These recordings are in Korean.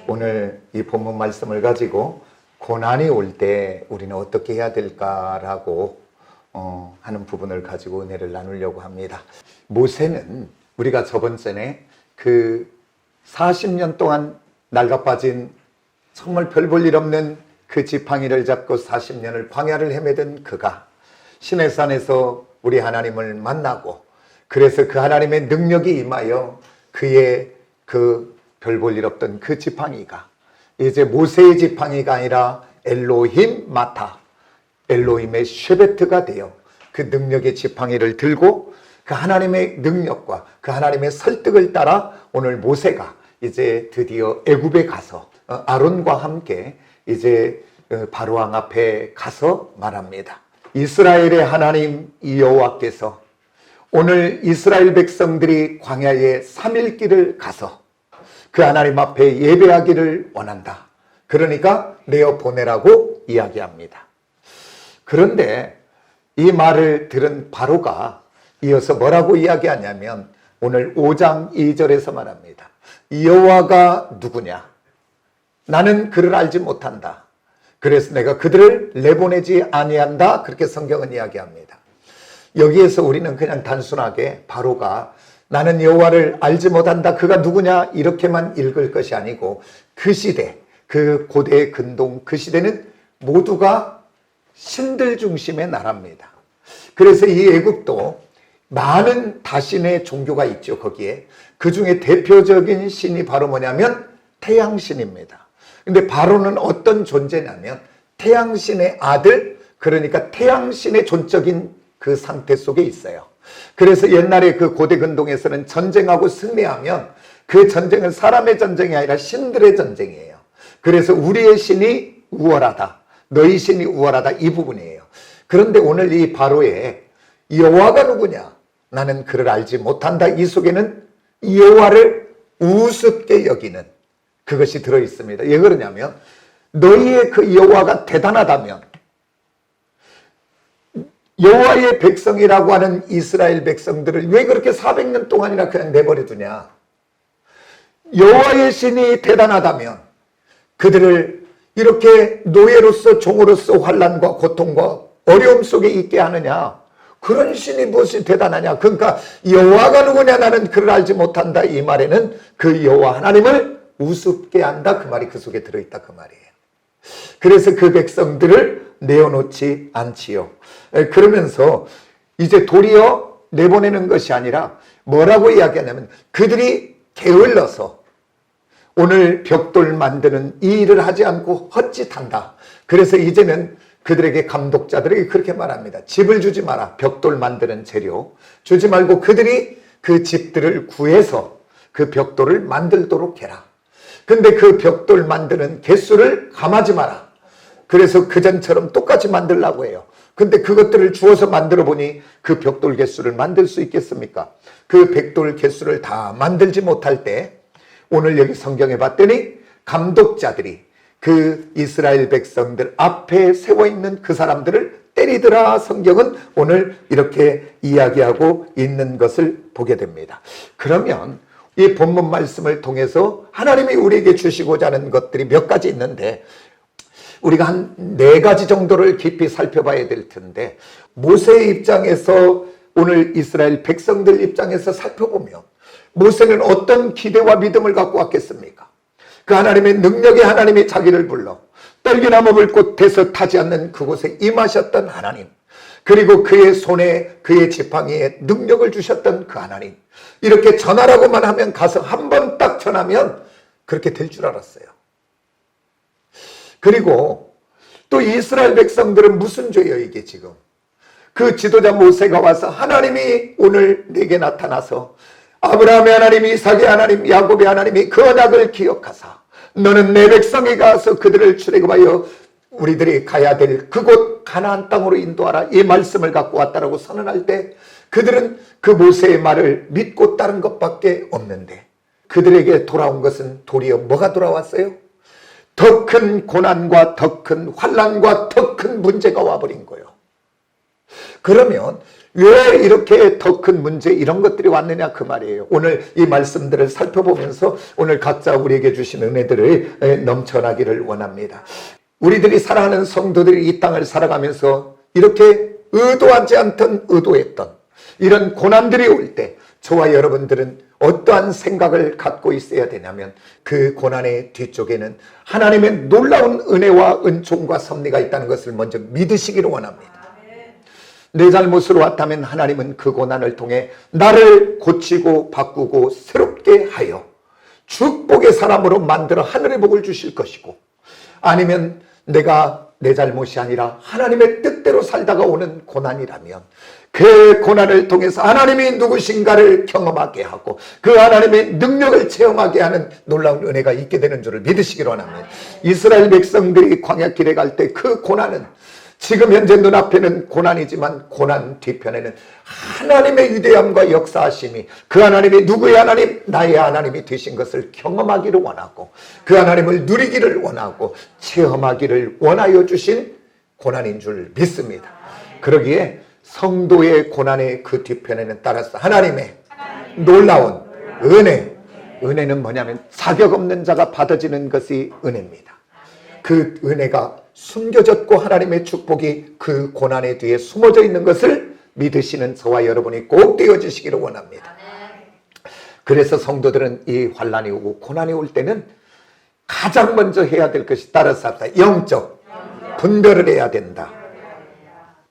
오늘 이 본문 말씀을 가지고 고난이 올 때 우리는 어떻게 해야 될까라고 하는 부분을 가지고 은혜를 나누려고 합니다. 모세는 우리가 저번 전에 그 40년 동안 낡아빠진 정말 별 볼 일 없는 그 지팡이를 잡고 40년을 광야를 헤매던 그가 시내산에서 우리 하나님을 만나고, 그래서 그 하나님의 능력이 임하여 그의 그 별 볼 일 없던 그 지팡이가 이제 모세의 지팡이가 아니라 엘로힘 마타, 엘로힘의 쉐베트가 되어 그 능력의 지팡이를 들고 그 하나님의 능력과 그 하나님의 설득을 따라 오늘 모세가 이제 드디어 애굽에 가서 아론과 함께 이제 바로왕 앞에 가서 말합니다. 이스라엘의 하나님 여호와께서 오늘 이스라엘 백성들이 광야의 3일 길을 가서 그 하나님 앞에 예배하기를 원한다. 그러니까 내어 보내라고 이야기합니다. 그런데 이 말을 들은 바로가 이어서 뭐라고 이야기하냐면 오늘 5장 2절에서 말합니다. 여호와가 누구냐? 나는 그를 알지 못한다. 그래서 내가 그들을 내보내지 아니한다. 그렇게 성경은 이야기합니다. 여기에서 우리는 그냥 단순하게 바로가 나는 여호와를 알지 못한다, 그가 누구냐, 이렇게만 읽을 것이 아니고 그 시대, 그 고대의 근동, 그 시대는 모두가 신들 중심의 나라입니다. 그래서 이 애굽도 많은 다신의 종교가 있죠. 거기에 그 중에 대표적인 신이 바로 뭐냐면 태양신입니다. 근데 바로는 어떤 존재냐면 태양신의 아들, 그러니까 태양신의 존적인 그 상태 속에 있어요. 그래서 옛날에 그 고대 근동에서는 전쟁하고 승리하면 그 전쟁은 사람의 전쟁이 아니라 신들의 전쟁이에요. 그래서 우리의 신이 우월하다, 너희 신이 우월하다, 이 부분이에요. 그런데 오늘 이 바로의 여호와가 누구냐? 나는 그를 알지 못한다. 이 속에는 여호와를 우습게 여기는 그것이 들어있습니다. 왜 그러냐면 너희의 그 여호와가 대단하다면 여호와의 백성이라고 하는 이스라엘 백성들을 왜 그렇게 400년 동안이나 그냥 내버려 두냐? 여호와의 신이 대단하다면 그들을 이렇게 노예로서 종으로서 환난과 고통과 어려움 속에 있게 하느냐? 그런 신이 무엇이 대단하냐? 그러니까 여호와가 누구냐? 나는 그를 알지 못한다. 이 말에는 그 여호와 하나님을 우습게 한다. 그 말이 그 속에 들어있다. 그 말이에요. 그래서 그 백성들을 내어놓지 않지요. 그러면서 이제 도리어 내보내는 것이 아니라 뭐라고 이야기하냐면 그들이 게을러서 오늘 벽돌 만드는 이 일을 하지 않고 헛짓한다. 그래서 이제는 그들에게 감독자들에게 그렇게 말합니다. 집을 주지 마라. 벽돌 만드는 재료 주지 말고 그들이 그 집들을 구해서 그 벽돌을 만들도록 해라. 근데 그 벽돌 만드는 개수를 감하지 마라. 그래서 그전처럼 똑같이 만들려고 해요. 근데 그것들을 주어서 만들어 보니 그 벽돌 개수를 만들 수 있겠습니까? 그 벽돌 개수를 다 만들지 못할 때 오늘 여기 성경에 봤더니 감독자들이 그 이스라엘 백성들 앞에 세워 있는 그 사람들을 때리더라. 성경은 오늘 이렇게 이야기하고 있는 것을 보게 됩니다. 그러면 이 본문 말씀을 통해서 하나님이 우리에게 주시고자 하는 것들이 몇 가지 있는데 우리가 한 4가지 정도를 깊이 살펴봐야 될 텐데, 모세의 입장에서 오늘 이스라엘 백성들 입장에서 살펴보면 모세는 어떤 기대와 믿음을 갖고 왔겠습니까? 그 하나님의 능력의 하나님이 자기를 불러 떨기나무 불꽃에서 타지 않는 그곳에 임하셨던 하나님, 그리고 그의 손에 그의 지팡이에 능력을 주셨던 그 하나님, 이렇게 전하라고만 하면 가서 한 번 딱 전하면 그렇게 될 줄 알았어요. 그리고 또 이스라엘 백성들은 무슨 죄예요 이게 지금? 그 지도자 모세가 와서 하나님이 오늘 내게 나타나서 아브라함의 하나님, 이삭의 하나님, 야곱의 하나님이 그 언약을 기억하사 너는 내 백성이 가서 그들을 출애굽하여 우리들이 가야 될 그곳 가나안 땅으로 인도하라, 이 말씀을 갖고 왔다라고 선언할 때 그들은 그 모세의 말을 믿고 따른 것밖에 없는데 그들에게 돌아온 것은 도리어 뭐가 돌아왔어요? 더 큰 고난과 더 큰 환난과 더 큰 문제가 와버린 거예요. 그러면 왜 이렇게 더 큰 문제 이런 것들이 왔느냐 그 말이에요. 오늘 이 말씀들을 살펴보면서 오늘 각자 우리에게 주신 은혜들을 넘쳐나기를 원합니다. 우리들이 사랑하는 성도들이 이 땅을 살아가면서 이렇게 의도하지 않던 의도했던 이런 고난들이 올 때 저와 여러분들은 어떠한 생각을 갖고 있어야 되냐면 그 고난의 뒤쪽에는 하나님의 놀라운 은혜와 은총과 섭리가 있다는 것을 먼저 믿으시기를 원합니다. 내 잘못으로 왔다면 하나님은 그 고난을 통해 나를 고치고 바꾸고 새롭게 하여 축복의 사람으로 만들어 하늘의 복을 주실 것이고, 아니면 내가 내 잘못이 아니라 하나님의 뜻대로 살다가 오는 고난이라면 그 고난을 통해서 하나님이 누구신가를 경험하게 하고 그 하나님의 능력을 체험하게 하는 놀라운 은혜가 있게 되는 줄을 믿으시기로 합니다. 이스라엘 백성들이 광야길에 갈 때 그 고난은 지금 현재 눈앞에는 고난이지만 고난 뒤편에는 하나님의 위대함과 역사하심이, 그 하나님이 누구의 하나님? 나의 하나님이 되신 것을 경험하기를 원하고 그 하나님을 누리기를 원하고 체험하기를 원하여 주신 고난인 줄 믿습니다. 그러기에 성도의 고난의 그 뒤편에는 따라서 하나님의 놀라운 은혜. 은혜는 뭐냐면 자격 없는 자가 받아지는 것이 은혜입니다. 그 은혜가 숨겨졌고 하나님의 축복이 그 고난의 뒤에 숨어져 있는 것을 믿으시는 저와 여러분이 꼭 되어지시기를 원합니다. 그래서 성도들은 이 환난이 오고 고난이 올 때는 가장 먼저 해야 될 것이 따라서 합시다. 영적 분별을 해야 된다.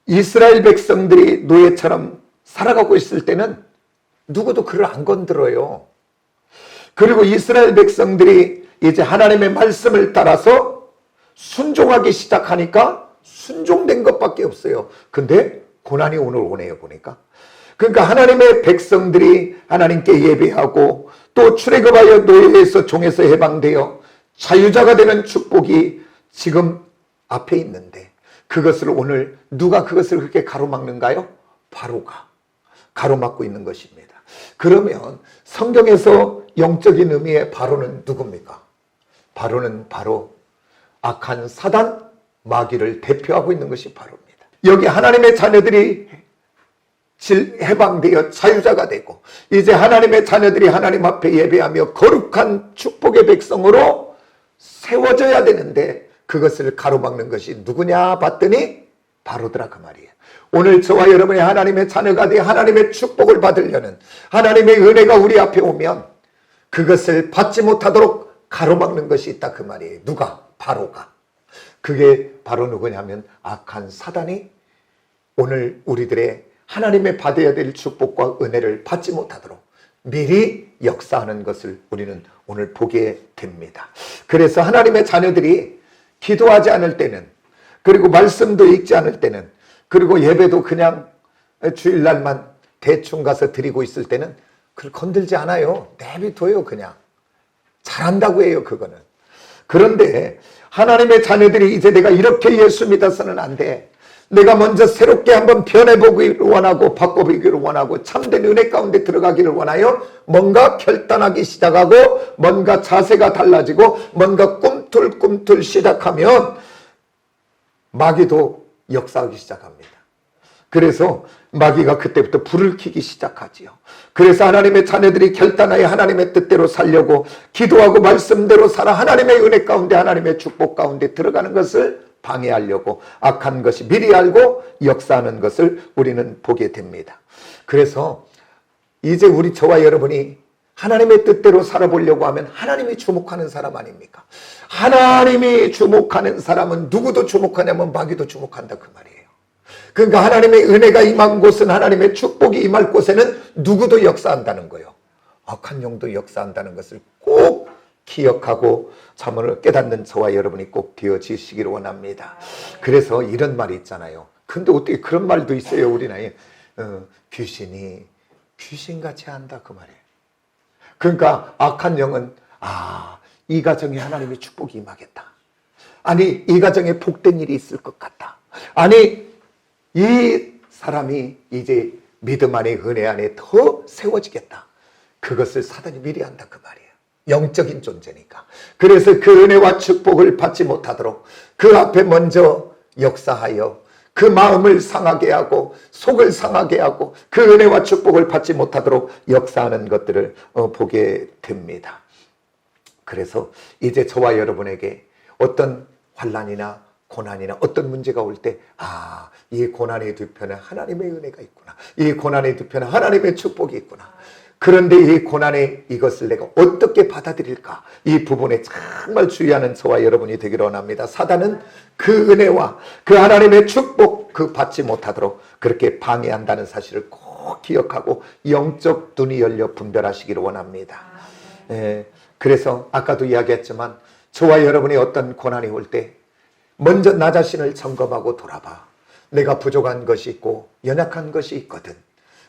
이스라엘 백성들이 노예처럼 살아가고 있을 때는 누구도 그를 안 건드려요. 그리고 이스라엘 백성들이 이제 하나님의 말씀을 따라서 순종하기 시작하니까 순종된 것밖에 없어요. 근데 고난이 오늘 오네요, 보니까. 그러니까 하나님의 백성들이 하나님께 예배하고 또 출애굽하여 노예에서 종에서 해방되어 자유자가 되는 축복이 지금 앞에 있는데, 그것을 오늘 누가 그것을 그렇게 가로막는가요? 바로가 가로막고 있는 것입니다. 그러면 성경에서 영적인 의미의 바로는 누굽니까? 바로는 바로 악한 사단, 마귀를 대표하고 있는 것이 바로입니다. 여기 하나님의 자녀들이 해방되어 자유자가 되고 이제 하나님의 자녀들이 하나님 앞에 예배하며 거룩한 축복의 백성으로 세워져야 되는데 그것을 가로막는 것이 누구냐 봤더니 바로더라 그 말이에요. 오늘 저와 여러분이 하나님의 자녀가 되어 하나님의 축복을 받으려는 하나님의 은혜가 우리 앞에 오면 그것을 받지 못하도록 가로막는 것이 있다 그 말이에요. 누가? 바로가. 그게 바로 누구냐면 악한 사단이 오늘 우리들의 하나님의 받아야 될 축복과 은혜를 받지 못하도록 미리 역사하는 것을 우리는 오늘 보게 됩니다. 그래서 하나님의 자녀들이 기도하지 않을 때는, 그리고 말씀도 읽지 않을 때는, 그리고 예배도 그냥 주일날만 대충 가서 드리고 있을 때는 그걸 건들지 않아요. 내비둬요. 그냥 잘한다고 해요. 그거는. 그런데 하나님의 자녀들이 이제 내가 이렇게 예수 믿어서는 안 돼. 내가 먼저 새롭게 한번 변해보기를 원하고 바꿔보기를 원하고 참된 은혜 가운데 들어가기를 원하여 뭔가 결단하기 시작하고 뭔가 자세가 달라지고 뭔가 꿈틀꿈틀 시작하면 마귀도 역사하기 시작합니다. 그래서 마귀가 그때부터 불을 켜기 시작하지요. 그래서 하나님의 자녀들이 결단하여 하나님의 뜻대로 살려고 기도하고 말씀대로 살아 하나님의 은혜 가운데 하나님의 축복 가운데 들어가는 것을 방해하려고 악한 것이 미리 알고 역사하는 것을 우리는 보게 됩니다. 그래서 이제 저와 여러분이 하나님의 뜻대로 살아보려고 하면 하나님이 주목하는 사람 아닙니까? 하나님이 주목하는 사람은 누구도 주목하냐면 마귀도 주목한다 그 말이에요. 그러니까 하나님의 은혜가 임한 곳은, 하나님의 축복이 임할 곳에는 누구도 역사한다는 거예요. 악한 영도 역사한다는 것을 꼭 기억하고 참으로 깨닫는 저와 여러분이 꼭 되어지시기를 원합니다. 그래서 이런 말이 있잖아요. 근데 어떻게 그런 말도 있어요. 우리나라에 귀신이 귀신같이 한다 그 말이에요. 그러니까 악한 영은 이 가정에 하나님의 축복이 임하겠다. 아니 이 가정에 복된 일이 있을 것 같다. 아니 이 사람이 이제 믿음 안에 은혜 안에 더 세워지겠다. 그것을 사단이 미리 한다 그 말이에요. 영적인 존재니까. 그래서 그 은혜와 축복을 받지 못하도록 그 앞에 먼저 역사하여 그 마음을 상하게 하고 속을 상하게 하고 그 은혜와 축복을 받지 못하도록 역사하는 것들을 보게 됩니다. 그래서 이제 저와 여러분에게 어떤 환난이나 고난이나 어떤 문제가 올 때, 이 고난의 뒤편에 하나님의 은혜가 있구나. 이 고난의 뒤편에 하나님의 축복이 있구나. 그런데 이 고난의 이것을 내가 어떻게 받아들일까? 이 부분에 정말 주의하는 저와 여러분이 되기를 원합니다. 사단은 그 은혜와 그 하나님의 축복 그 받지 못하도록 그렇게 방해한다는 사실을 꼭 기억하고 영적 눈이 열려 분별하시기를 원합니다. 그래서 아까도 이야기했지만 저와 여러분이 어떤 고난이 올 때 먼저 나 자신을 점검하고 돌아봐. 내가 부족한 것이 있고 연약한 것이 있거든.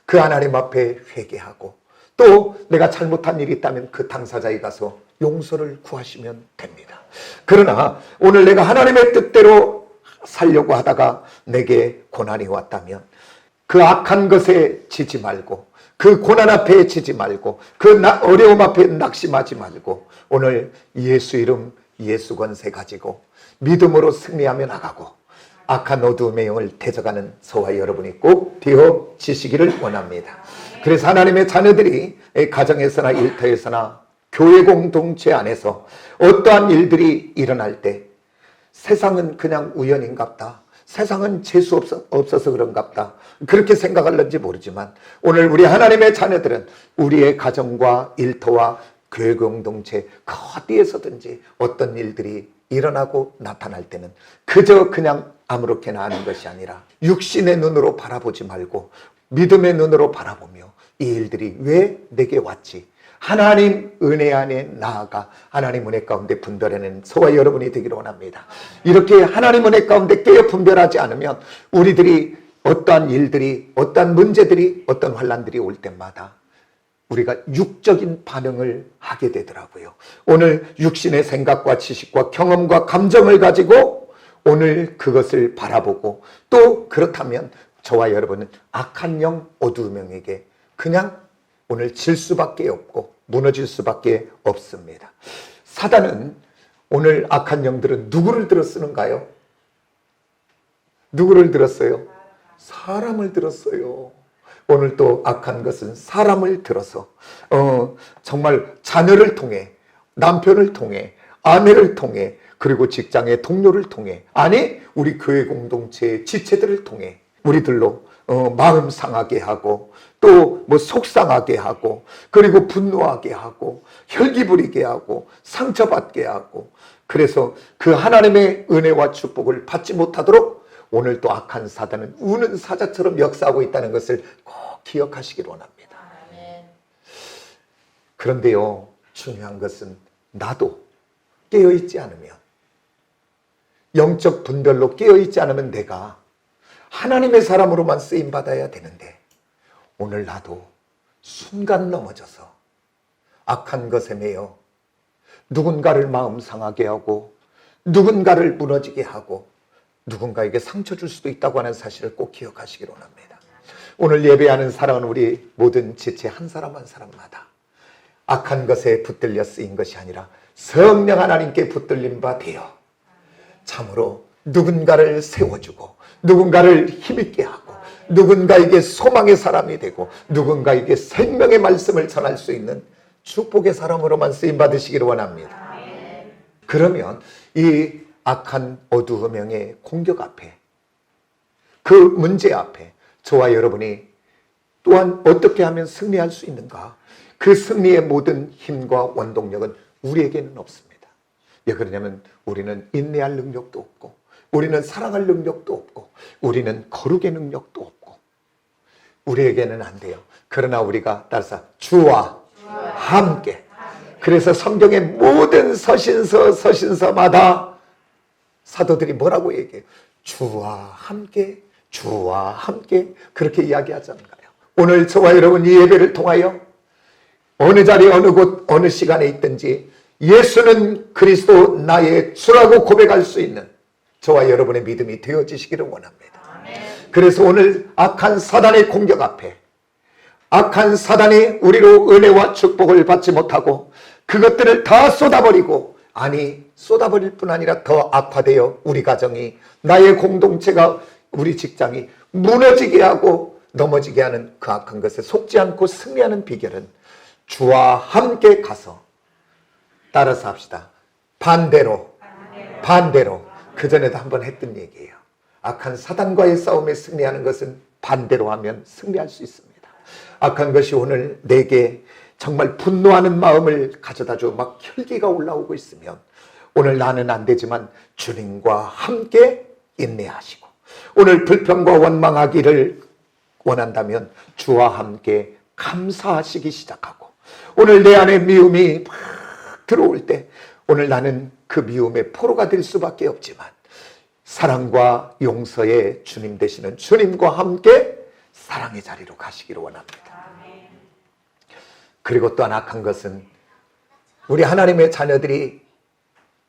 그 하나님 앞에 회개하고 또 내가 잘못한 일이 있다면 그 당사자에 가서 용서를 구하시면 됩니다. 그러나 오늘 내가 하나님의 뜻대로 살려고 하다가 내게 고난이 왔다면 그 악한 것에 지지 말고 그 고난 앞에 지지 말고 그 어려움 앞에 낙심하지 말고 오늘 예수 이름 예수 권세 가지고 믿음으로 승리하며 나가고 악한 어두움의 영을 대적하는 저와 여러분이 꼭 되어지시기를 원합니다. 그래서 하나님의 자녀들이 가정에서나 일터에서나 교회 공동체 안에서 어떠한 일들이 일어날 때 세상은 그냥 우연인갑다. 세상은 재수 없어서 그런갑다. 그렇게 생각할는지 모르지만 오늘 우리 하나님의 자녀들은 우리의 가정과 일터와 교회 공동체 그 어디에서든지 어떤 일들이 일어나고 나타날 때는 그저 그냥 아무렇게나 하는 것이 아니라 육신의 눈으로 바라보지 말고 믿음의 눈으로 바라보며 이 일들이 왜 내게 왔지? 하나님 은혜 안에 나아가 하나님 은혜 가운데 분별해내는 저와 여러분이 되기를 원합니다. 이렇게 하나님 은혜 가운데 깨어 분별하지 않으면 우리들이 어떠한 일들이 어떠한 문제들이 어떤 환난들이 올 때마다 우리가 육적인 반응을 하게 되더라고요. 오늘 육신의 생각과 지식과 경험과 감정을 가지고 오늘 그것을 바라보고 또 그렇다면 저와 여러분은 악한 영, 어두운 영에게 그냥 오늘 질 수밖에 없고 무너질 수밖에 없습니다. 사단은 오늘 악한 영들은 누구를 들어 쓰는가요? 누구를 들었어요? 사람을 들었어요. 오늘 또 악한 것은 사람을 들어서 정말 자녀를 통해 남편을 통해 아내를 통해 그리고 직장의 동료를 통해 아니 우리 교회 공동체의 지체들을 통해 우리들로 마음 상하게 하고 또 뭐 속상하게 하고 그리고 분노하게 하고 혈기 부리게 하고 상처받게 하고 그래서 그 하나님의 은혜와 축복을 받지 못하도록 오늘 또 악한 사단은 우는 사자처럼 역사하고 있다는 것을 꼭 기억하시길 원합니다. 그런데요, 중요한 것은 나도 깨어있지 않으면 영적 분별로 깨어있지 않으면 내가 하나님의 사람으로만 쓰임받아야 되는데 오늘 나도 순간 넘어져서 악한 것에 매여 누군가를 마음 상하게 하고 누군가를 무너지게 하고 누군가에게 상처 줄 수도 있다고 하는 사실을 꼭 기억하시길 원합니다. 오늘 예배하는 사랑하는 우리 모든 지체 한 사람 한 사람마다 악한 것에 붙들려 쓰인 것이 아니라 성령 하나님께 붙들린 바 되어 참으로 누군가를 세워주고 누군가를 힘있게 하고 누군가에게 소망의 사람이 되고 누군가에게 생명의 말씀을 전할 수 있는 축복의 사람으로만 쓰임받으시기를 원합니다. 그러면 이 악한 어두운 영의 공격 앞에 그 문제 앞에 저와 여러분이 또한 어떻게 하면 승리할 수 있는가? 그 승리의 모든 힘과 원동력은 우리에게는 없습니다. 왜 그러냐면 우리는 인내할 능력도 없고 우리는 사랑할 능력도 없고 우리는 거룩의 능력도 없고 우리에게는 안 돼요. 그러나 우리가 따라서 주와 함께. 그래서 성경의 모든 서신서마다 사도들이 뭐라고 얘기해요? 주와 함께, 주와 함께 그렇게 이야기하잖아요. 오늘 저와 여러분 이 예배를 통하여 어느 자리 어느 곳 어느 시간에 있든지 예수는 그리스도 나의 주라고 고백할 수 있는 저와 여러분의 믿음이 되어지시기를 원합니다. 그래서 오늘 악한 사단의 공격 앞에 악한 사단이 우리로 은혜와 축복을 받지 못하고 그것들을 다 쏟아버리고 아니 쏟아버릴 뿐 아니라 더 악화되어 우리 가정이 나의 공동체가 우리 직장이 무너지게 하고 넘어지게 하는 그 악한 것에 속지 않고 승리하는 비결은 주와 함께 가서 따라서 합시다. 반대로. 그 전에도 한번 했던 얘기예요. 악한 사단과의 싸움에 승리하는 것은 반대로 하면 승리할 수 있습니다. 악한 것이 오늘 내게 정말 분노하는 마음을 가져다줘 막 혈기가 올라오고 있으면 오늘 나는 안 되지만 주님과 함께 인내하시고 오늘 불평과 원망하기를 원한다면 주와 함께 감사하시기 시작하고 오늘 내 안에 미움이 막 들어올 때 오늘 나는 그 미움의 포로가 될 수밖에 없지만 사랑과 용서의 주님 되시는 주님과 함께 사랑의 자리로 가시기를 원합니다. 그리고 또 하나 악한 것은 우리 하나님의 자녀들이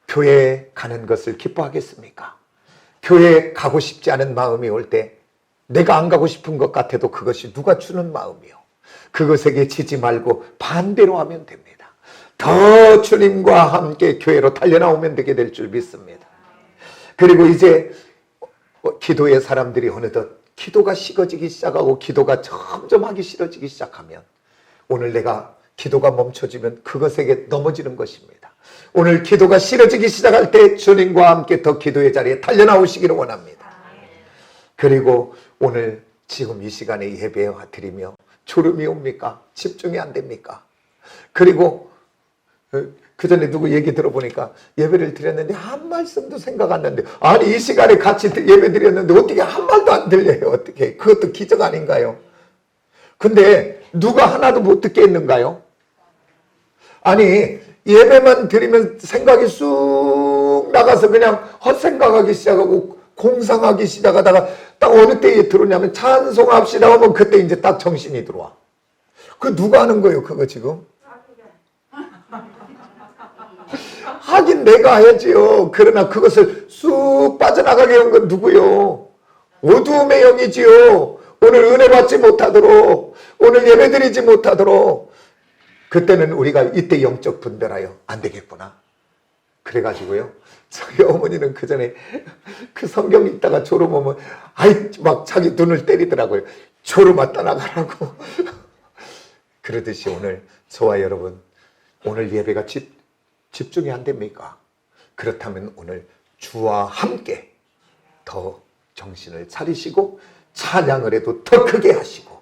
교회에 가는 것을 기뻐하겠습니까? 교회에 가고 싶지 않은 마음이 올 때 내가 안 가고 싶은 것 같아도 그것이 누가 주는 마음이요. 그것에게 지지 말고 반대로 하면 됩니다. 더 주님과 함께 교회로 달려나오면 되게 될 줄 믿습니다. 그리고 이제 기도의 사람들이 어느덧 기도가 식어지기 시작하고 기도가 점점 하기 싫어지기 시작하면 오늘 내가 기도가 멈춰지면 그것에게 넘어지는 것입니다. 오늘 기도가 싫어지기 시작할 때 주님과 함께 더 기도의 자리에 달려나오시기를 원합니다. 그리고 오늘 지금 이 시간에 예배 드리며 졸음이 옵니까? 집중이 안 됩니까? 그리고 그 전에 누구 얘기 들어보니까 예배를 드렸는데 한 말씀도 생각 안 나는데 아니 이 시간에 같이 예배 드렸는데 어떻게 한 말도 안 들려요? 어떻게? 그것도 기적 아닌가요? 근데 누가 하나도 못 듣게 했는가요? 아니 예배만 드리면 생각이 쑥 나가서 그냥 헛생각하기 시작하고 공상하기 시작하다가 딱 어느 때에 들어오냐면 찬송합시다 하면 그때 이제 딱 정신이 들어와. 그 누가 하는 거예요 그거 지금? 하긴 내가 해야지요. 그러나 그것을 쑥 빠져나가게 한 건 누구요? 어두움의 영이지요. 오늘 은혜 받지 못하도록 오늘 예배드리지 못하도록 그때는 우리가 이때 영적 분별하여 안 되겠구나. 그래가지고요. 저희 어머니는 그 전에 그 성경 읽다가 졸음 오면 아이 막 자기 눈을 때리더라고요. 졸음 왔다 나가라고. 그러듯이 오늘 저와 여러분 오늘 예배가 집중이 안 됩니까? 그렇다면 오늘 주와 함께 더 정신을 차리시고 찬양을 해도 더 크게 하시고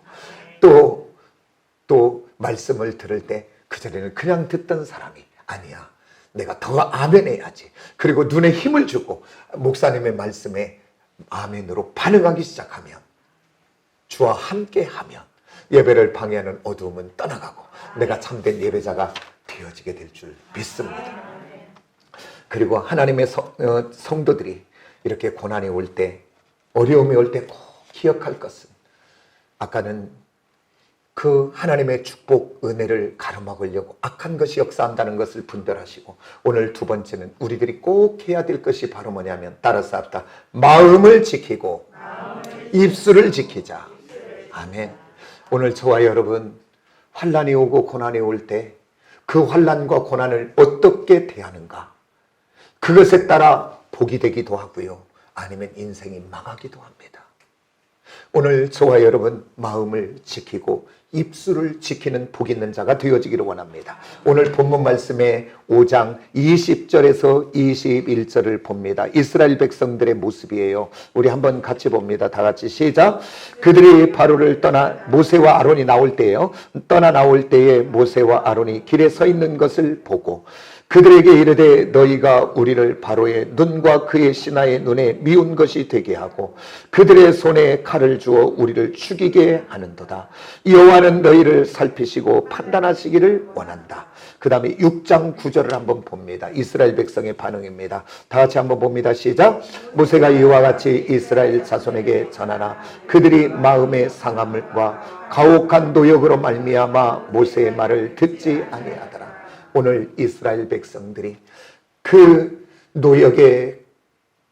또 말씀을 들을 때 그전에는 그냥 듣던 사람이 아니야. 내가 더 아멘해야지. 그리고 눈에 힘을 주고 목사님의 말씀에 아멘으로 반응하기 시작하면 주와 함께 하면 예배를 방해하는 어두움은 떠나가고 내가 참된 예배자가 되어지게 될 줄 믿습니다. 그리고 하나님의 성도들이 이렇게 고난이 올 때 어려움이 올 때 꼭 기억할 것은 아까는 그 하나님의 축복 은혜를 가로막으려고 악한 것이 역사한다는 것을 분별하시고 오늘 두 번째는 우리들이 꼭 해야 될 것이 바로 뭐냐면 따라서 합시다. 마음을 지키고 입술을 지키자. 아멘. 오늘 저와 여러분 환난이 오고 고난이 올 때 그 환난과 고난을 어떻게 대하는가 그것에 따라 복이 되기도 하고요. 아니면 인생이 망하기도 합니다. 오늘 저와 여러분 마음을 지키고 입술을 지키는 복 있는 자가 되어지기를 원합니다. 오늘 본문 말씀의 5장 20절에서 21절을 봅니다. 이스라엘 백성들의 모습이에요. 우리 한번 같이 봅니다. 다 같이 시작. 그들이 바로를 떠나 모세와 아론이 나올 때예요. 떠나 나올 때에 모세와 아론이 길에 서 있는 것을 보고 그들에게 이르되 너희가 우리를 바로의 눈과 그의 신하의 눈에 미운 것이 되게 하고 그들의 손에 칼을 주어 우리를 죽이게 하는도다. 여호와는 너희를 살피시고 판단하시기를 원한다. 그 다음에 6장 9절을 한번 봅니다. 이스라엘 백성의 반응입니다. 다 같이 한번 봅니다. 시작. 모세가 이와 같이 이스라엘 자손에게 전하나 그들이 마음의 상함과 가혹한 노역으로 말미암아 모세의 말을 듣지 아니하더라. 오늘 이스라엘 백성들이 그 노역의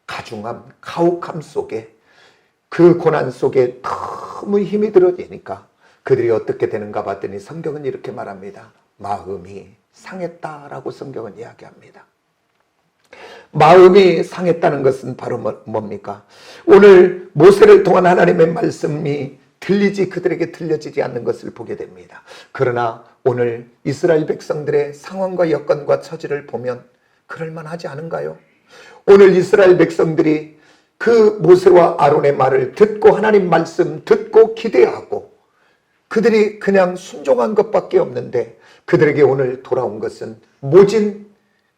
가중함, 가혹함 속에 그 고난 속에 너무 힘이 들어지니까 그들이 어떻게 되는가 봤더니 성경은 이렇게 말합니다. 마음이 상했다라고 성경은 이야기합니다. 마음이 상했다는 것은 바로 뭡니까? 오늘 모세를 통한 하나님의 말씀이 그들에게 들려지지 않는 것을 보게 됩니다. 그러나 오늘 이스라엘 백성들의 상황과 여건과 처지를 보면 그럴만하지 않은가요? 오늘 이스라엘 백성들이 그 모세와 아론의 말을 듣고 하나님 말씀 듣고 기대하고 그들이 그냥 순종한 것밖에 없는데 그들에게 오늘 돌아온 것은 모진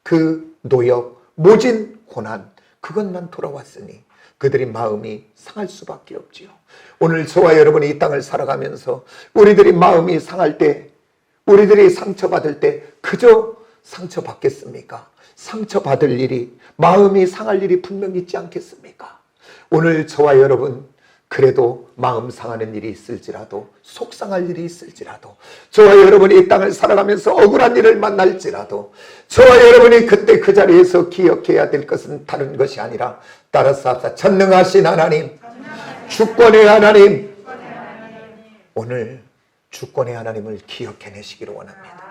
그 노역, 모진 고난, 그것만 돌아왔으니 그들이 마음이 상할 수밖에 없지요. 오늘 저와 여러분이 이 땅을 살아가면서 우리들이 마음이 상할 때, 우리들이 상처받을 때 그저 상처받겠습니까? 상처받을 일이, 마음이 상할 일이 분명히 있지 않겠습니까? 오늘 저와 여러분 그래도 마음 상하는 일이 있을지라도, 속상할 일이 있을지라도, 저와 여러분이 이 땅을 살아가면서 억울한 일을 만날지라도 저와 여러분이 그때 그 자리에서 기억해야 될 것은 다른 것이 아니라 따라서 합시다. 전능하신 하나님, 주권의 하나님, 오늘 주권의 하나님을 기억해내시기를 원합니다.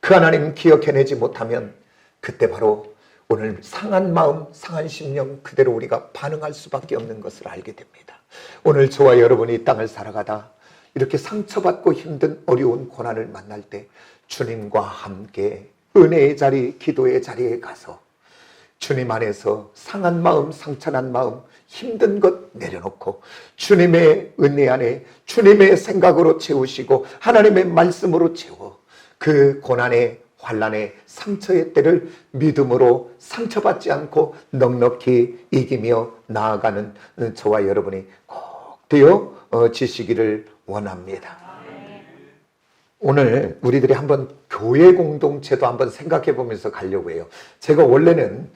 그 하나님 기억해내지 못하면 그때 바로 오늘 상한 마음, 상한 심령 그대로 우리가 반응할 수밖에 없는 것을 알게 됩니다. 오늘 저와 여러분이 이 땅을 살아가다 이렇게 상처받고 힘든 어려운 고난을 만날 때 주님과 함께 은혜의 자리, 기도의 자리에 가서 주님 안에서 상한 마음, 상처난 마음, 힘든 것 내려놓고 주님의 은혜 안에 주님의 생각으로 채우시고 하나님의 말씀으로 채워 그 고난의 환난의 상처의 때를 믿음으로 상처받지 않고 넉넉히 이기며 나아가는 저와 여러분이 꼭 되어지시기를 원합니다. 오늘 우리들이 한번 교회 공동체도 한번 생각해 보면서 가려고 해요. 제가 원래는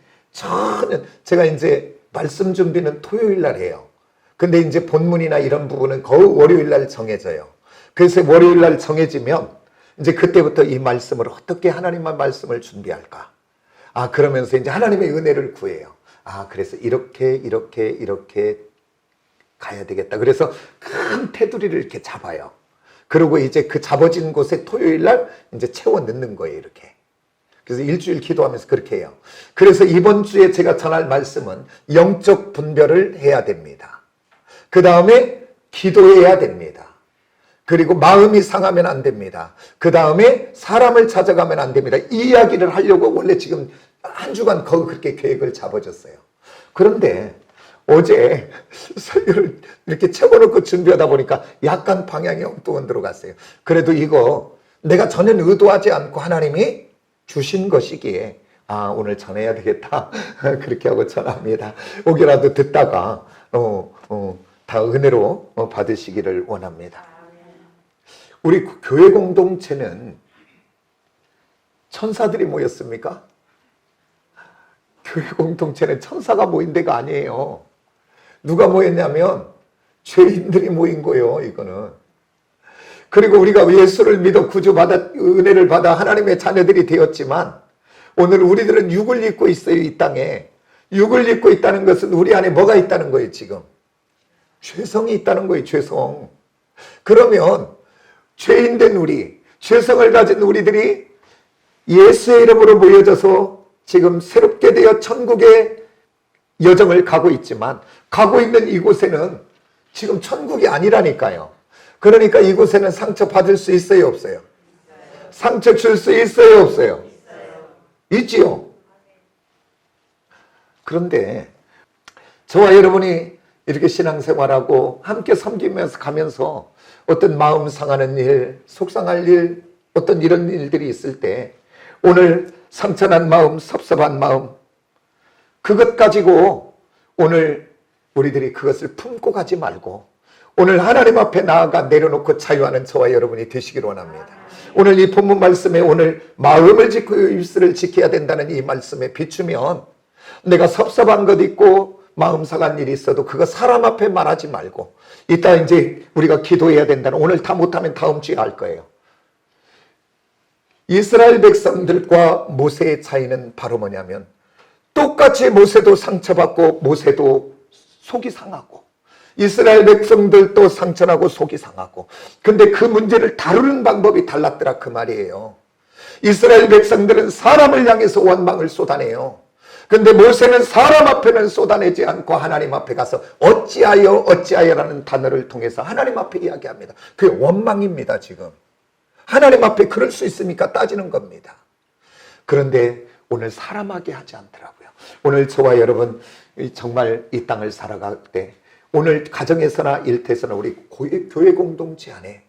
제가 이제 말씀 준비는 토요일 날 해요. 근데 이제 본문이나 이런 부분은 거의 월요일 날 정해져요. 그래서 월요일 날 정해지면 이제 그때부터 이 말씀을 어떻게 하나님의 말씀을 준비할까? 그러면서 이제 하나님의 은혜를 구해요. 그래서 이렇게 가야 되겠다. 그래서 큰 테두리를 이렇게 잡아요. 그리고 이제 그 잡아진 곳에 토요일 날 이제 채워 넣는 거예요, 이렇게. 그래서 일주일 기도하면서 그렇게 해요. 그래서 이번 주에 제가 전할 말씀은 영적 분별을 해야 됩니다. 그 다음에 기도해야 됩니다. 그리고 마음이 상하면 안 됩니다. 그 다음에 사람을 찾아가면 안 됩니다. 이 이야기를 하려고 원래 지금 한 주간 거의 그렇게 계획을 잡아줬어요. 그런데 어제 설교를 이렇게 채워놓고 준비하다 보니까 약간 방향이 엉뚱한 데로 갔어요. 그래도 이거 내가 전혀 의도하지 않고 하나님이 주신 것이기에 오늘 전해야 되겠다. 그렇게 하고 전합니다. 오기라도 듣다가 다 은혜로 받으시기를 원합니다. 우리 교회 공동체는 천사들이 모였습니까? 교회 공동체는 천사가 모인 데가 아니에요. 누가 모였냐면 죄인들이 모인 거예요, 이거는. 그리고 우리가 예수를 믿어 구주받아 은혜를 받아 하나님의 자녀들이 되었지만 오늘 우리들은 육을 입고 있어요, 이 땅에. 육을 입고 있다는 것은 우리 안에 뭐가 있다는 거예요, 지금? 죄성이 있다는 거예요, 죄성. 그러면 죄인된 우리, 죄성을 가진 우리들이 예수의 이름으로 모여져서 지금 새롭게 되어 천국의 여정을 가고 있지만 가고 있는 이곳에는 지금 천국이 아니라니까요. 그러니까 이곳에는 상처 받을 수 있어요, 없어요? 상처 줄 수 있어요, 없어요? 있지요. 그런데 저와 여러분이 이렇게 신앙생활하고 함께 섬기면서 가면서 어떤 마음 상하는 일, 속상할 일, 어떤 이런 일들이 있을 때 오늘 상처난 마음, 섭섭한 마음 그것 가지고 오늘 우리들이 그것을 품고 가지 말고 오늘 하나님 앞에 나아가 내려놓고 자유하는 저와 여러분이 되시기를 원합니다. 오늘 이 본문 말씀에 오늘 마음을 짓고 입술을 지켜야 된다는 이 말씀에 비추면 내가 섭섭한 것 있고 마음 상한 일이 있어도 그거 사람 앞에 말하지 말고 이따 이제 우리가 기도해야 된다는 오늘 다 못하면 다음 주에 할 거예요. 이스라엘 백성들과 모세의 차이는 바로 뭐냐면 똑같이 모세도 상처받고 모세도 속이 상하고 이스라엘 백성들도 상처나고 속이 상하고 근데 그 문제를 다루는 방법이 달랐더라 그 말이에요. 이스라엘 백성들은 사람을 향해서 원망을 쏟아내요. 근데 모세는 사람 앞에는 쏟아내지 않고 하나님 앞에 가서 어찌하여라는 단어를 통해서 하나님 앞에 이야기합니다. 그게 원망입니다. 지금 하나님 앞에 그럴 수 있습니까? 따지는 겁니다. 그런데 오늘 사람하게 하지 않더라고요. 오늘 저와 여러분 정말 이 땅을 살아갈 때 오늘 가정에서나 일터에서나 우리 교회 공동체 안에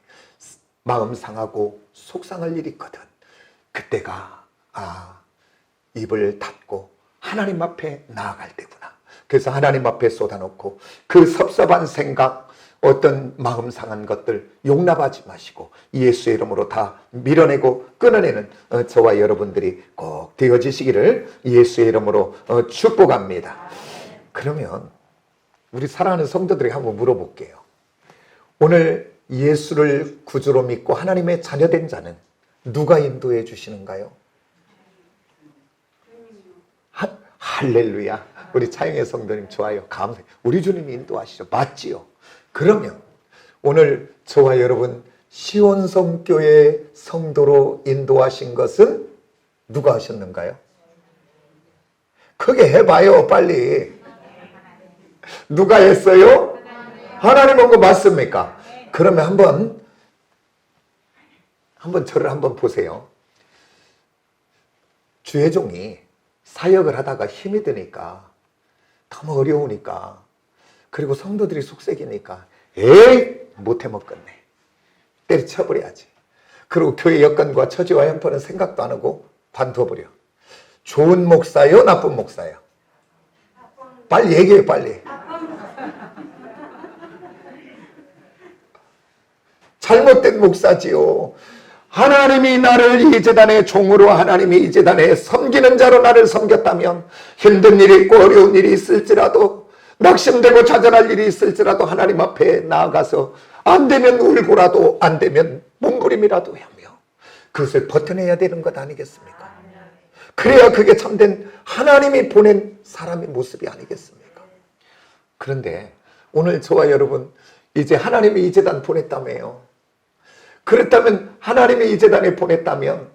마음 상하고 속상할 일이 있거든. 그때가 입을 닫고 하나님 앞에 나아갈 때구나. 그래서 하나님 앞에 쏟아놓고 그 섭섭한 생각, 어떤 마음 상한 것들 용납하지 마시고 예수의 이름으로 다 밀어내고 끊어내는 저와 여러분들이 꼭 되어지시기를 예수의 이름으로 축복합니다. 그러면 우리 사랑하는 성도들에게 한번 물어볼게요. 오늘 예수를 구주로 믿고 하나님의 자녀된 자는 누가 인도해 주시는가요? 할렐루야. 우리 차영애 성도님 좋아요. 감사해요. 우리 주님이 인도하시죠. 맞지요? 그러면 오늘 저와 여러분 시온성교회 성도로 인도하신 것은 누가 하셨는가요? 크게 해봐요. 빨리. 누가 했어요? 하나님 한 거 맞습니까? 그러면 한번 저를 한번 보세요. 주의 종이 사역을 하다가 힘이 드니까 너무 어려우니까 그리고 성도들이 속색이니까 에이 못해 먹겠네. 때려쳐버려야지. 그리고 교회 여건과 처지와 형편은 생각도 안 하고 관둬버려. 좋은 목사요? 나쁜 목사요? 빨리 얘기해 빨리. 잘못된 목사지요. 하나님이 나를 이 제단의 종으로 하나님이 이 제단에 섬기는 자로 나를 섬겼다면 힘든 일이 있고 어려운 일이 있을지라도 낙심되고 좌절할 일이 있을지라도 하나님 앞에 나아가서 안 되면 울고라도 안 되면 몸부림이라도 하며 그것을 버텨내야 되는 것 아니겠습니까? 그래야 그게 참된 하나님이 보낸 사람의 모습이 아니겠습니까? 그런데 오늘 저와 여러분 이제 하나님이 이 제단 보냈다며요. 그렇다면 하나님이 이 제단에 보냈다면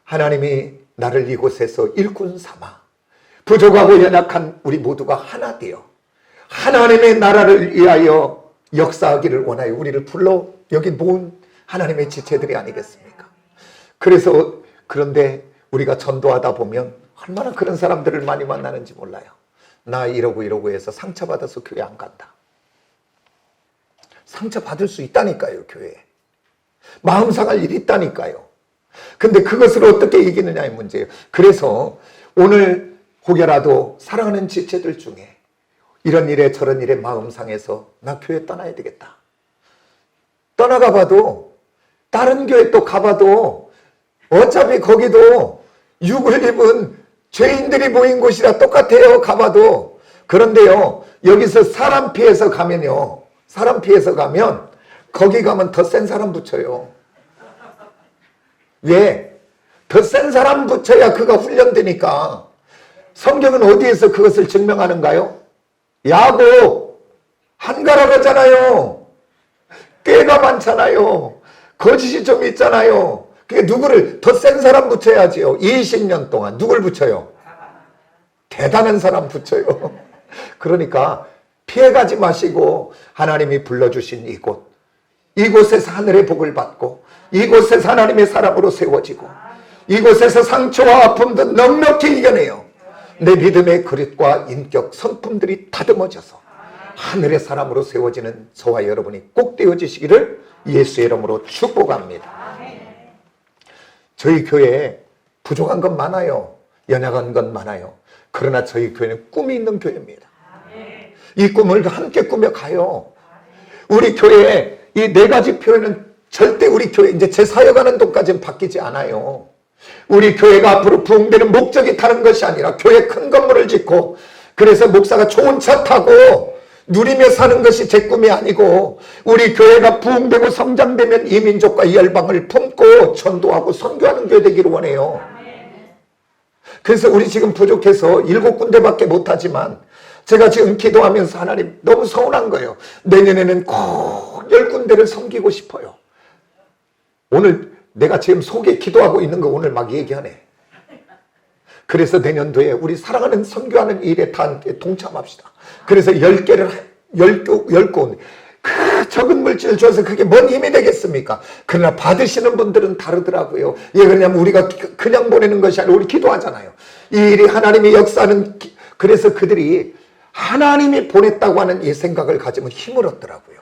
하나님이 나를 이곳에서 일꾼 삼아 부족하고 연약한 우리 모두가 하나 되어 하나님의 나라를 위하여 역사하기를 원하여 우리를 불러 여기 모은 하나님의 지체들이 아니겠습니까? 그런데 우리가 전도하다 보면 얼마나 그런 사람들을 많이 만나는지 몰라요. 나 이러고 해서 상처받아서 교회 안 간다. 상처받을 수 있다니까요, 교회에. 마음 상할 일이 있다니까요. 근데 그것을 어떻게 이기느냐의 문제예요. 그래서 오늘 혹여라도 사랑하는 지체들 중에 이런 일에 저런 일에 마음 상해서 나 교회 떠나야 되겠다. 떠나가 봐도 다른 교회 또 가봐도 어차피 거기도 육을 입은 죄인들이 모인 곳이라 똑같아요. 가봐도. 그런데요, 여기서 사람 피해서 가면요, 사람 피해서 가면 거기 가면 더 센 사람 붙여요. 왜? 더 센 사람 붙여야 그가 훈련되니까. 성경은 어디에서 그것을 증명하는가요? 야곱 한가라가잖아요. 꾀가 많잖아요. 거짓이 좀 있잖아요. 그게 누구를 더 센 사람 붙여야지요. 20년 동안 누굴 붙여요? 대단한 사람 붙여요. 그러니까 피해가지 마시고 하나님이 불러주신 이곳에서 하늘의 복을 받고 이곳에서 하나님의 사람으로 세워지고 이곳에서 상처와 아픔도 넉넉히 이겨내요. 내 믿음의 그릇과 인격 성품들이 다듬어져서 하늘의 사람으로 세워지는 저와 여러분이 꼭 되어지시기를 예수의 이름으로 축복합니다. 저희 교회에 부족한 건 많아요. 연약한 건 많아요. 그러나 저희 교회는 꿈이 있는 교회입니다. 이 꿈을 함께 꾸며가요. 우리 교회에 이 네 가지 표현은 절대 우리 교회 이제 제 사역하는 동까지는 바뀌지 않아요. 우리 교회가 앞으로 부흥되는 목적이 다른 것이 아니라 교회 큰 건물을 짓고 그래서 목사가 좋은 차 타고 누리며 사는 것이 제 꿈이 아니고 우리 교회가 부흥되고 성장되면 이 민족과 이 열방을 품고 전도하고 선교하는 교회 되기를 원해요. 그래서 우리 지금 부족해서 7군데밖에 못하지만 제가 지금 기도하면서 하나님 너무 서운한 거예요. 내년에는 꼭 10군데를 섬기고 싶어요. 오늘 내가 지금 속에 기도하고 있는 거 오늘 막 얘기하네. 그래서 내년도에 우리 사랑하는 선교하는 일에 다 함께 동참합시다. 그래서 10개를 10권 그 적은 물질을 줘서 그게 뭔 힘이 되겠습니까? 그러나 받으시는 분들은 다르더라고요. 예, 왜냐면 우리가 그냥 보내는 것이 아니라 우리 기도하잖아요. 이 일이 하나님이 역사하는 그래서 그들이 하나님이 보냈다고 하는 이 생각을 가지면 힘을 얻더라고요.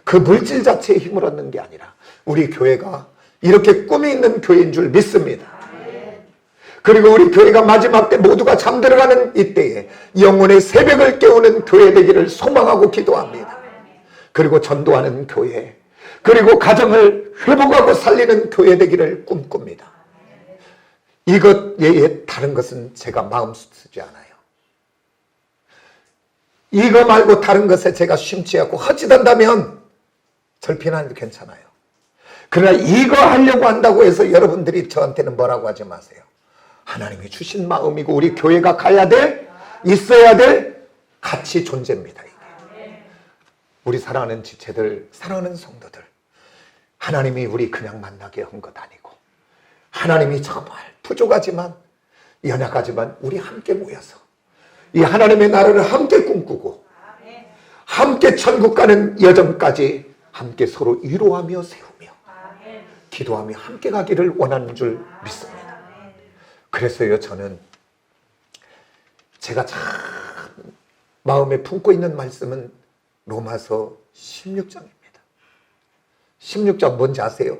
그 물질 자체에 힘을 얻는 게 아니라 우리 교회가 이렇게 꿈이 있는 교회인 줄 믿습니다. 그리고 우리 교회가 마지막 때 모두가 잠들어가는 이때에 영혼의 새벽을 깨우는 교회 되기를 소망하고 기도합니다. 그리고 전도하는 교회, 그리고 가정을 회복하고 살리는 교회 되기를 꿈꿉니다. 이것 외에 다른 것은 제가 마음 쓰지 않아요. 이거 말고 다른 것에 제가 심취 않고 허짓한다면 절편한 괜찮아요. 그러나 이거 하려고 한다고 해서 여러분들이 저한테는 뭐라고 하지 마세요. 하나님이 주신 마음이고 우리 교회가 가야 될, 있어야 될 가치 존재입니다. 이게. 우리 사랑하는 지체들, 사랑하는 성도들, 하나님이 우리 그냥 만나게 한 것 아니고 하나님이 정말 부족하지만 연약하지만 우리 함께 모여서 이 하나님의 나라를 함께 꿈꾸고 함께 천국 가는 여정까지 함께 서로 위로하며 세우며 기도하며 함께 가기를 원하는 줄 믿습니다. 그래서요, 저는 제가 참 마음에 품고 있는 말씀은 로마서 16장입니다. 16장 뭔지 아세요?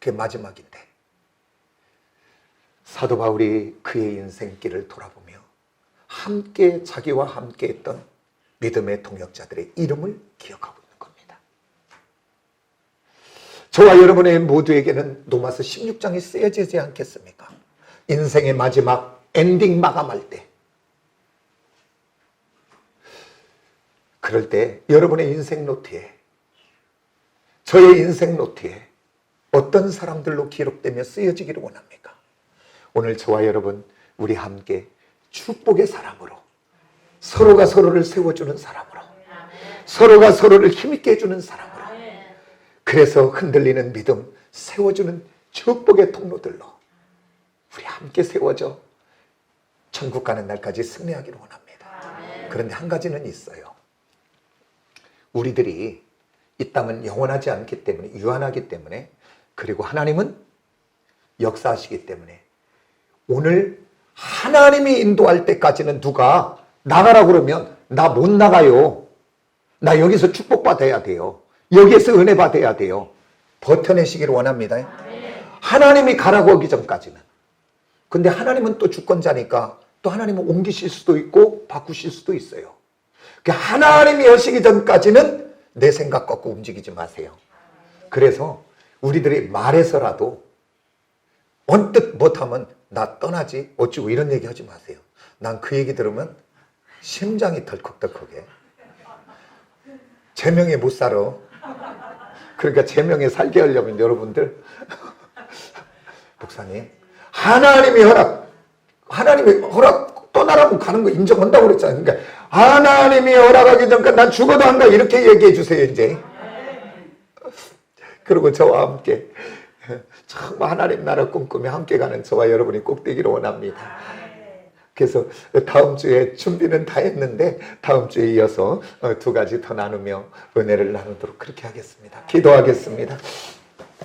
그게 마지막인데 사도 바울이 그의 인생길을 돌아보며 함께 자기와 함께 했던 믿음의 동역자들의 이름을 기억하고 있는 겁니다. 저와 여러분의 모두에게는 로마서 16장이 쓰여지지 않겠습니까? 인생의 마지막 엔딩 마감할 때, 그럴 때 여러분의 인생 노트에, 저의 인생 노트에 어떤 사람들로 기록되며 쓰여지기를 원합니까? 오늘 저와 여러분 우리 함께 축복의 사람으로, 서로가 서로를 세워주는 사람으로, 서로가 서로를 힘있게 해주는 사람으로, 그래서 흔들리는 믿음 세워주는 축복의 통로들로 우리 함께 세워져 천국 가는 날까지 승리하기를 원합니다. 그런데 한 가지는 있어요. 우리들이 이 땅은 영원하지 않기 때문에, 유한하기 때문에, 그리고 하나님은 역사하시기 때문에 오늘 하나님이 인도할 때까지는 누가 나가라고 그러면 나 못 나가요. 나 여기서 축복받아야 돼요. 여기에서 은혜 받아야 돼요. 버텨내시기를 원합니다. 하나님이 가라고 하기 전까지는. 근데 하나님은 또 주권자니까 또 하나님은 옮기실 수도 있고 바꾸실 수도 있어요. 하나님이 하시기 전까지는 내 생각 갖고 움직이지 마세요. 그래서 우리들이 말해서라도 언뜻 못하면 나 떠나지 어쩌고 이런 얘기 하지 마세요. 난 그 얘기 들으면 심장이 덜컥덜컥해. 제명에 못 살아. 그러니까 제명에 살게 하려면 여러분들 목사님 하나님이 허락 떠나라고 가는 거 인정한다고 그랬잖아요. 그러니까 하나님이 허락하기 전까지 난 죽어도 한다 이렇게 얘기해 주세요. 이제 그리고 저와 함께 정말 하나님 나라 꿈꾸며 함께 가는 저와 여러분이 꼭 되기를 원합니다. 그래서 다음 주에 준비는 다 했는데 다음 주에 이어서 두 가지 더 나누며 은혜를 나누도록 그렇게 하겠습니다. 기도하겠습니다.